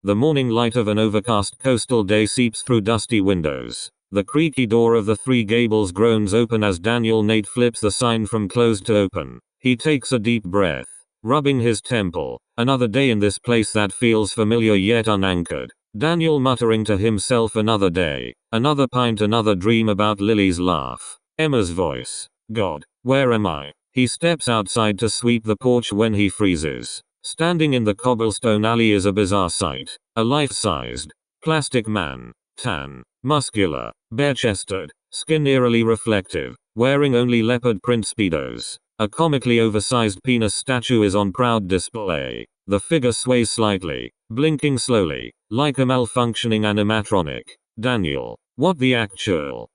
The morning light of an overcast coastal day seeps through dusty windows. The creaky door of the Three Gables groans open as Daniel Nate flips the sign from closed to open. He takes a deep breath, rubbing his temple. Another day in this place that feels familiar yet unanchored. Daniel muttering to himself, another day, another pint, another dream about Lily's laugh, Emma's voice. God, where am I? He steps outside to sweep the porch when he freezes. Standing in the cobblestone alley is a bizarre sight. A life-sized, plastic man, tan, muscular, bare-chested, skin eerily reflective, wearing only leopard print speedos. A comically oversized penis statue is on proud display. The figure sways slightly, blinking slowly, like a malfunctioning animatronic. Daniel, what the actual?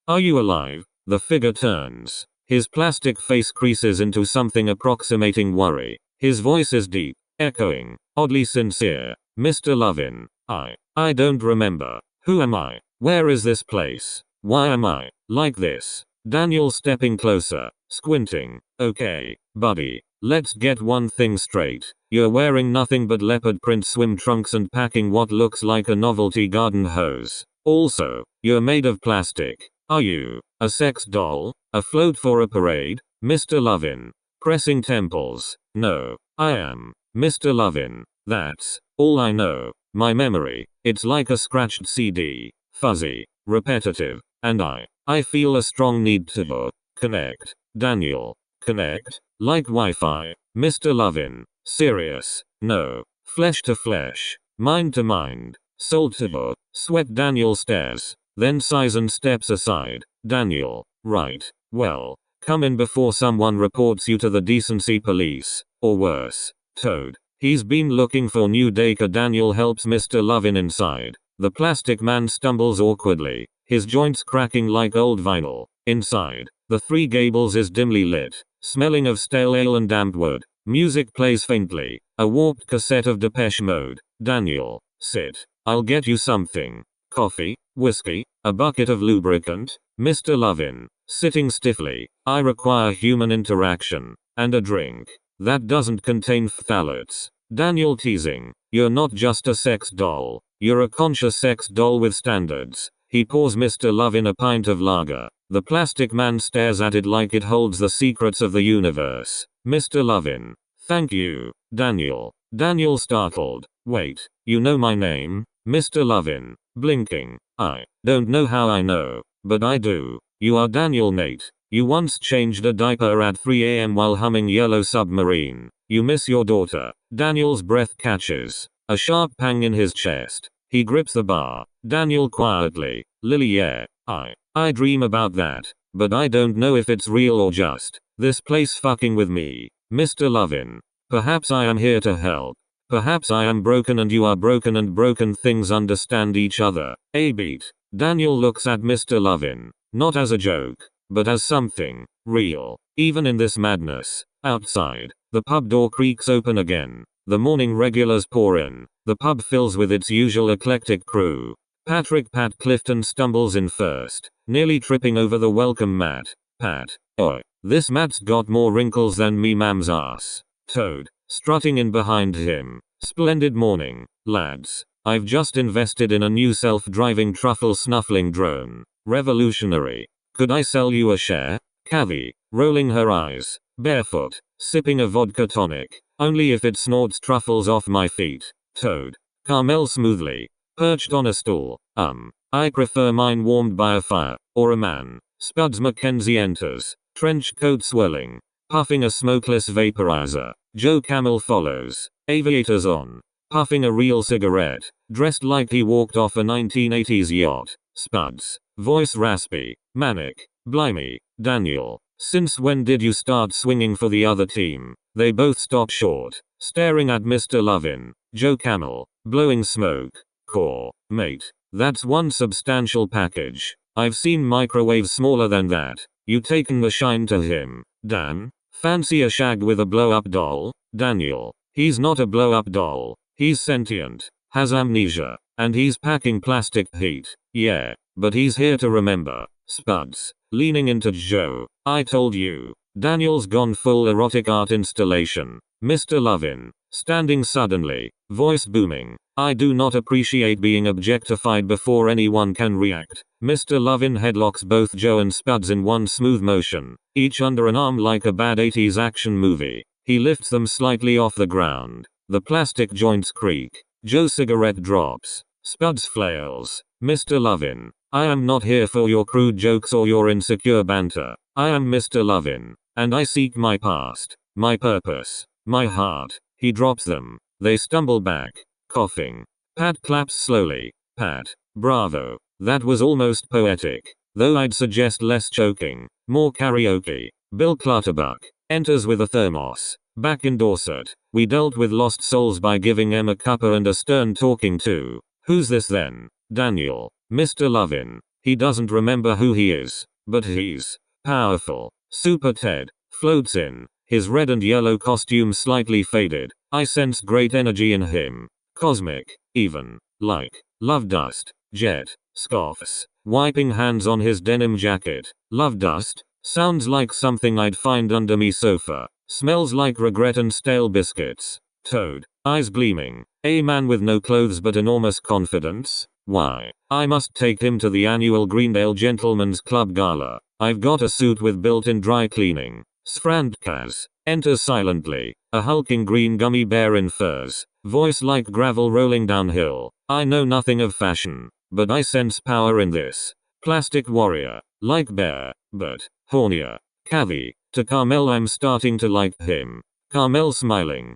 Are you alive? The figure turns. His plastic face creases into something approximating worry. His voice is deep, echoing, oddly sincere. Mr. Lovin, I don't remember. Who am I? Where is this place? Why am I like this? Daniel stepping closer, squinting. Okay, buddy, let's get one thing straight. You're wearing nothing but leopard print swim trunks and packing what looks like a novelty garden hose. Also, you're made of plastic. Are you a sex doll? A float for a parade? Mr. Lovin, pressing temples. No, I am Mr. Lovin. That's all I know. My memory, it's like a scratched CD. Fuzzy, repetitive, and I feel a strong need to connect. Daniel, connect? Like Wi-Fi? Mr. Lovin, serious? No. Flesh to flesh, mind to mind, soul to sweat. Daniel stares, then sighs and steps aside. Daniel, right, well, come in before someone reports you to the decency police, or worse. Toad. He's been looking for new daycare. Daniel helps Mr. Lovin inside. The plastic man stumbles awkwardly, his joints cracking like old vinyl. Inside, the Three Gables is dimly lit, smelling of stale ale and damp wood. Music plays faintly, a warped cassette of Depeche Mode. Daniel, sit. I'll get you something. Coffee, whiskey, a bucket of lubricant. Mr. Lovin, sitting stiffly, I require human interaction, and a drink that doesn't contain phthalates. Daniel teasing, you're not just a sex doll, you're a conscious sex doll with standards. He pours Mr. Lovin a pint of lager. The plastic man stares at it like it holds the secrets of the universe. Mr. Lovin, thank you, Daniel. Daniel startled, wait, you know my name? Mr. Lovin, blinking, I don't know how I know, but I do. You are Daniel Nate. You once changed a diaper at 3 a.m. while humming Yellow Submarine. You miss your daughter. Daniel's breath catches a sharp pang in his chest. He grips the bar. Daniel quietly, Lily, yeah, I dream about that, but I don't know if it's real or just this place fucking with me. Mr. Lovin, perhaps I am here to help. Perhaps I am broken and you are broken and broken things understand each other. A beat. Daniel looks at Mr. Lovin, not as a joke, but as something real. Even in this madness. Outside, the pub door creaks open again. The morning regulars pour in. The pub fills with its usual eclectic crew. Patrick Pat Clifton stumbles in first, nearly tripping over the welcome mat. Pat, oi, this mat's got more wrinkles than me mam's ass. Toad, strutting in behind him. Splendid morning, lads. I've just invested in a new self-driving truffle snuffling drone. Revolutionary. Could I sell you a share? Kathy, rolling her eyes, barefoot, sipping a vodka tonic. Only if it snorts truffles off my feet. Toad, Carmel smoothly, perched on a stool. I prefer mine warmed by a fire, or a man. Spuds Mackenzie enters, trench coat swirling, puffing a smokeless vaporizer. Joe Camel follows, aviators on, puffing a real cigarette, dressed like he walked off a 1980s yacht. Spuds, voice raspy, manic. Blimey, Daniel, since when did you start swinging for the other team? They both stop short, staring at Mr. Lovin. Joe Camel, blowing smoke. Core, mate, that's one substantial package. I've seen microwaves smaller than that. You taken the shine to him, Dan? Fancy a shag with a blow-up doll? Daniel, he's not a blow-up doll. He's sentient, has amnesia, and he's packing plastic heat. Yeah, but he's here to remember. Spuds, leaning into Joe, I told you. Daniel's gone full erotic art installation. Mr. Lovin, standing suddenly, voice booming, I do not appreciate being objectified before anyone can react. Mr. Lovin headlocks both Joe and Spuds in one smooth motion, each under an arm like a bad 80s action movie. He lifts them slightly off the ground. The plastic joints creak. Joe's cigarette drops. Spuds flails. Mr. Lovin, I am not here for your crude jokes or your insecure banter. I am Mr. Lovin, and I seek my past, my purpose, my heart. He drops them. They stumble back, coughing. Pat claps slowly. Pat, bravo. That was almost poetic. Though I'd suggest less choking, more karaoke. Bill Clutterbuck enters with a thermos. Back in Dorset, we dealt with lost souls by giving Em a cuppa and a stern talking to. Who's this then? Daniel. Mr. Lovin. He doesn't remember who he is, but he's powerful. Super Ted floats in, his red and yellow costume slightly faded. I sense great energy in him. Cosmic, even, like, love dust. Jet scoffs, wiping hands on his denim jacket. Love dust? Sounds like something I'd find under me sofa. Smells like regret and stale biscuits. Toad, eyes gleaming. A man with no clothes but enormous confidence? Why, I must take him to the annual Greendale Gentlemen's Club Gala. I've got a suit with built-in dry cleaning. Sfrandkaz enters silently, a hulking green gummy bear in furs, voice like gravel rolling downhill. I know nothing of fashion, but I sense power in this. Plastic warrior, like bear, but hornier. Cavi, to Carmel, I'm starting to like him. Carmel smiling,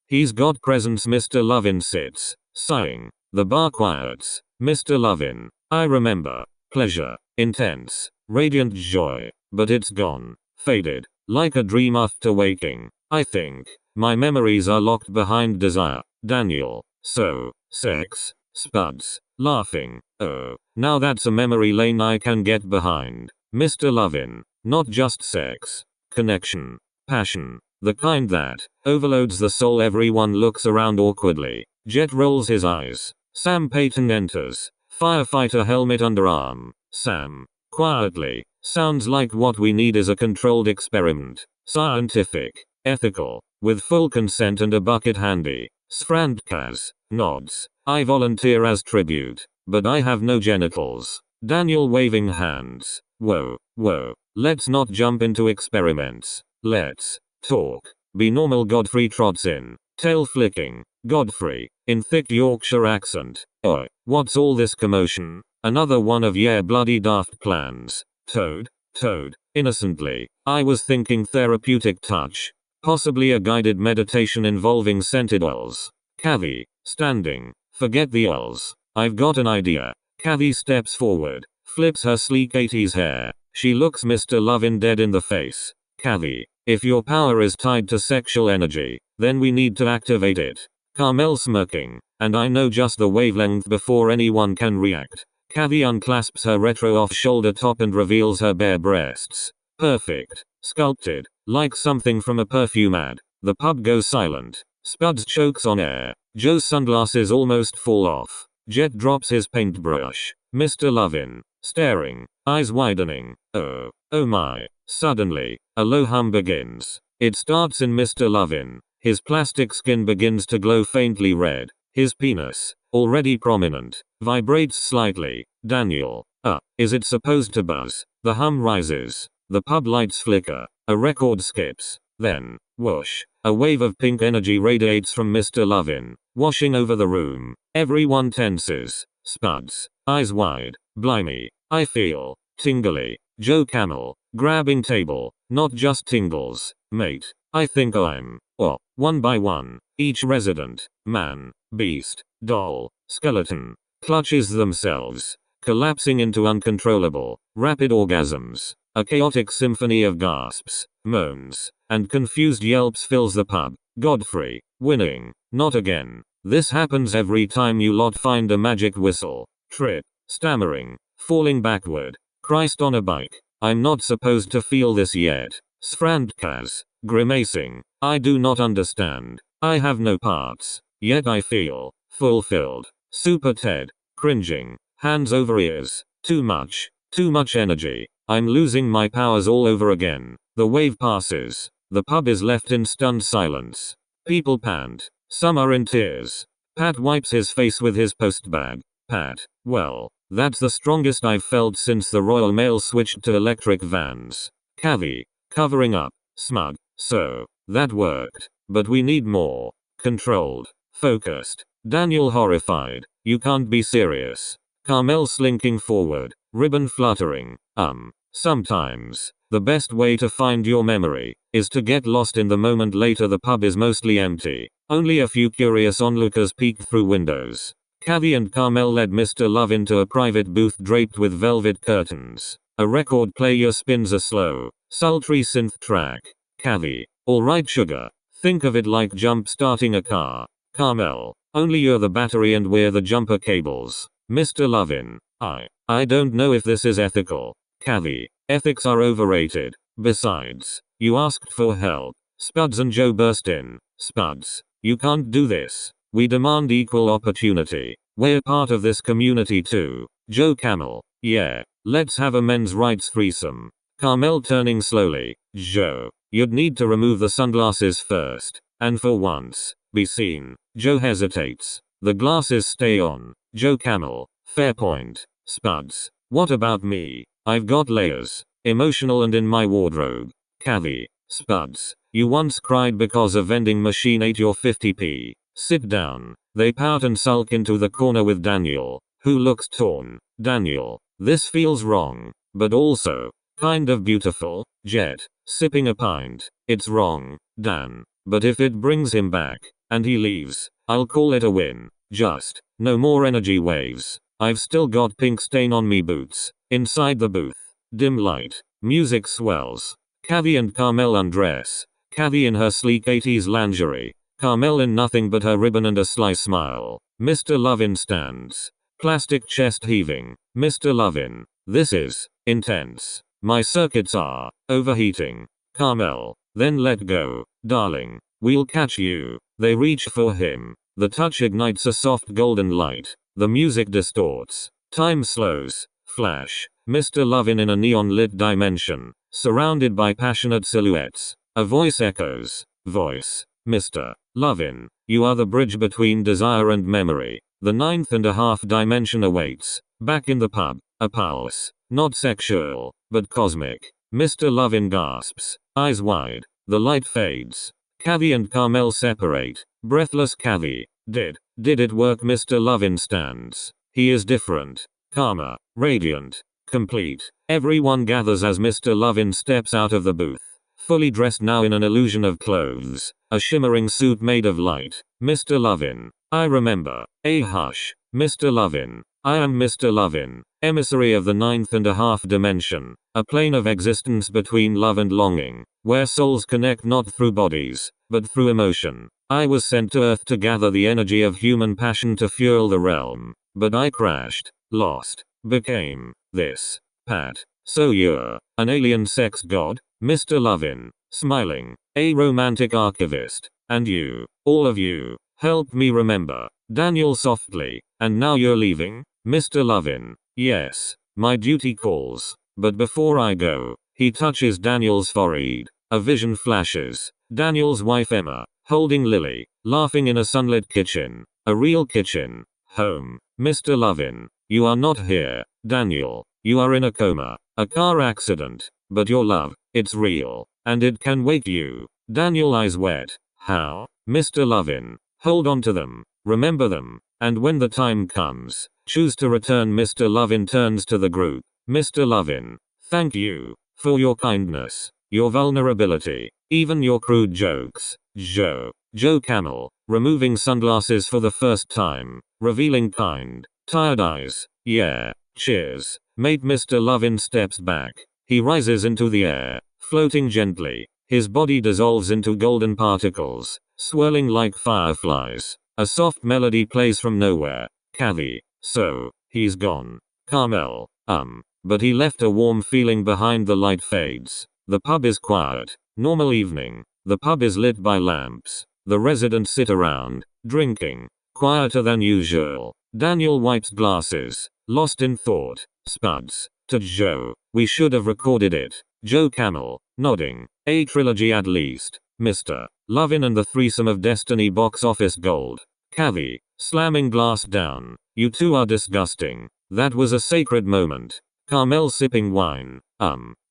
he's got presence. Mr. Lovin sits, sighing. The bar quiets. Mr. Lovin, I remember. Pleasure, intense, radiant joy, but it's gone. Faded, like a dream after waking. I think my memories are locked behind desire. Daniel, so, sex, Spuds, laughing. Oh, now that's a memory lane I can get behind. Mr. Lovin, not just sex, connection, passion, the kind that overloads the soul. Everyone looks around awkwardly. Jet rolls his eyes. Sam Payton enters, firefighter helmet underarm. Sam, quietly, sounds like what we need is a controlled experiment. Scientific, ethical, with full consent and a bucket handy. Sfrandkaz nods. I volunteer as tribute, but I have no genitals. Daniel waving hands. Whoa, let's not jump into experiments. Let's talk. Be normal. Godfrey trots in, tail flicking. Godfrey, in thick Yorkshire accent. Oh, what's all this commotion? Another one of your bloody daft plans. Toad, innocently. I was thinking therapeutic touch. Possibly a guided meditation involving scented oils. Cavi, standing. Forget the oils. I've got an idea. Cavi steps forward, flips her sleek 80s hair. She looks Mr. Lovin dead in the face. Cavi, if your power is tied to sexual energy, then we need to activate it. Carmel smirking, and I know just the wavelength before anyone can react. Cavi unclasps her retro off-shoulder top and reveals her bare breasts. Perfect. Sculpted, like something from a perfume ad. The pub goes silent. Spuds chokes on air. Joe's sunglasses almost fall off. Jet drops his paintbrush. Mr. Lovin, staring, eyes widening. Oh my. Suddenly, a low hum begins. It starts in Mr. Lovin. His plastic skin begins to glow faintly red. His penis, already prominent, vibrates slightly. Daniel, is it supposed to buzz? The hum rises. The pub lights flicker. A record skips. Then, whoosh, a wave of pink energy radiates from Mr. Lovin, washing over the room. Everyone tenses. Spuds, eyes wide. Blimey, I feel tingly. Joe Camel, grabbing table. Not just tingles, mate. I think I'm, one by one, each resident, man, beast, doll, skeleton, clutches themselves, collapsing into uncontrollable, rapid orgasms. A chaotic symphony of gasps, moans, and confused yelps fills the pub. Godfrey, winning, not again. This happens every time you lot find a magic whistle. Trip, stammering, falling backward. Christ on a bike. I'm not supposed to feel this yet. Sfrandkaz, grimacing. I do not understand. I have no parts. Yet I feel fulfilled. Super Ted, cringing, hands over ears. Too much energy. I'm losing my powers all over again. The wave passes. The pub is left in stunned silence. People pant. Some are in tears. Pat wipes his face with his post bag. Pat, well, that's the strongest I've felt since the Royal Mail switched to electric vans. Kathy, covering up. Smug. So, that worked. But we need more. Controlled. Focused. Daniel horrified. You can't be serious. Carmel slinking forward. Ribbon fluttering. Sometimes, the best way to find your memory is to get lost in the moment. Later the pub is mostly empty. Only a few curious onlookers peeked through windows. Kathy and Carmel led Mr. Lovin to a private booth draped with velvet curtains. A record player spins a slow, sultry synth track. Kathy, alright sugar. Think of it like jump starting a car. Carmel, only you're the battery and we're the jumper cables. Mr. Lovin, I don't know if this is ethical. Kathy, ethics are overrated. Besides, you asked for help. Spuds and Joe burst in. Spuds, you can't do this. We demand equal opportunity. We're part of this community too. Joe Camel, yeah, let's have a men's rights threesome. Carmel turning slowly. Joe, you'd need to remove the sunglasses first. And for once, be seen. Joe hesitates. The glasses stay on. Joe Camel, fair point. Spuds, what about me? I've got layers. Emotional and in my wardrobe. Kathy, Spuds, you once cried because a vending machine ate your 50p. Sit down. They pout and sulk into the corner with Daniel, who looks torn. Daniel, this feels wrong, but also kind of beautiful. Jet, sipping a pint. It's wrong, Dan, but if it brings him back, and he leaves, I'll call it a win. Just, no more energy waves. I've still got pink stain on me boots. Inside the booth, dim light, music swells. Kathy and Carmel undress. Kathy in her sleek 80s lingerie. Carmel in nothing but her ribbon and a sly smile. Mr. Lovin stands. Plastic chest heaving. Mr. Lovin, this is intense. My circuits are overheating. Carmel, then let go, darling. We'll catch you. They reach for him. The touch ignites a soft golden light. The music distorts. Time slows. Flash. Mr. Lovin in a neon-lit dimension, surrounded by passionate silhouettes. A voice echoes. Voice. Mr. Lovin, you are the bridge between desire and memory. The 9.5 dimension awaits. Back in the pub. A pulse. Not sexual, but cosmic. Mr. Lovin gasps. Eyes wide. The light fades. Kathy and Carmel separate. Breathless Kathy. Did it work? Mr. Lovin stands. He is different. Calmer. Radiant. Complete. Everyone gathers as Mr. Lovin steps out of the booth. Fully dressed now in an illusion of clothes. A shimmering suit made of light. Mr. Lovin. I remember. Hush. Mr. Lovin. I am Mr. Lovin. Emissary of the 9.5 dimension. A plane of existence between love and longing. Where souls connect not through bodies, but through emotion. I was sent to Earth to gather the energy of human passion to fuel the realm. But I crashed. Lost. Became this. Pat. So you're an alien sex god? Mr. Lovin. Smiling. A romantic archivist. And you, all of you, helped me remember. Daniel softly. And now you're leaving? Mr. Lovin. Yes. My duty calls. But before I go, he touches Daniel's forehead. A vision flashes. Daniel's wife Emma, holding Lily, laughing in a sunlit kitchen. A real kitchen. Home. Mr. Lovin. You are not here, Daniel. You are in a coma. A car accident. But your love, it's real. And it can wake you. Daniel eyes wet. How? Mr. Lovin. Hold on to them. Remember them. And when the time comes, choose to return. Mr. Lovin turns to the group. Mr. Lovin. Thank you. For your kindness. Your vulnerability. Even your crude jokes. Joe Camel. Removing sunglasses for the first time. Revealing kind. Tired eyes. Yeah. Cheers. Mate. Mr. Lovin steps back. He rises into the air. Floating gently. His body dissolves into golden particles. Swirling like fireflies. A soft melody plays from nowhere. Kathy. So, he's gone. Carmel. But he left a warm feeling behind. The light fades. The pub is quiet. Normal evening. The pub is lit by lamps. The residents sit around, drinking. Quieter than usual. Daniel wipes glasses. Lost in thought. Spuds. To Joe. We should have recorded it. Joe Camel. Nodding. A trilogy at least. Mr. Lovin and the Threesome of Destiny box office gold. Kathy. Slamming glass down. You two are disgusting. That was a sacred moment. Carmel sipping wine.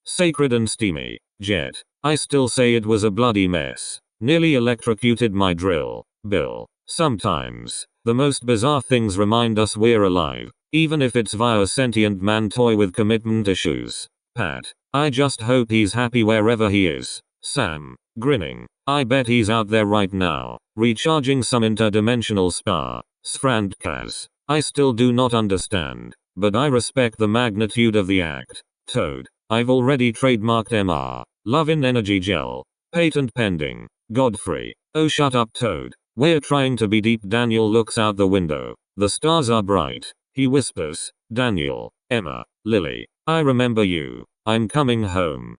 Sacred and steamy. Jet. I still say it was a bloody mess. Nearly electrocuted my drill. Bill. Sometimes, the most bizarre things remind us we're alive, even if it's via a sentient man toy with commitment issues. Pat. I just hope he's happy wherever he is. Sam. Grinning. I bet he's out there right now, recharging some interdimensional spa. Sfrand Kaz. I still do not understand, but I respect the magnitude of the act. Toad. I've already trademarked MR. Lovin Energy Gel. Patent pending. Godfrey. Oh shut up Toad. We're trying to be deep. Daniel looks out the window. The stars are bright. He whispers. Daniel. Emma. Lily. I remember you. I'm coming home.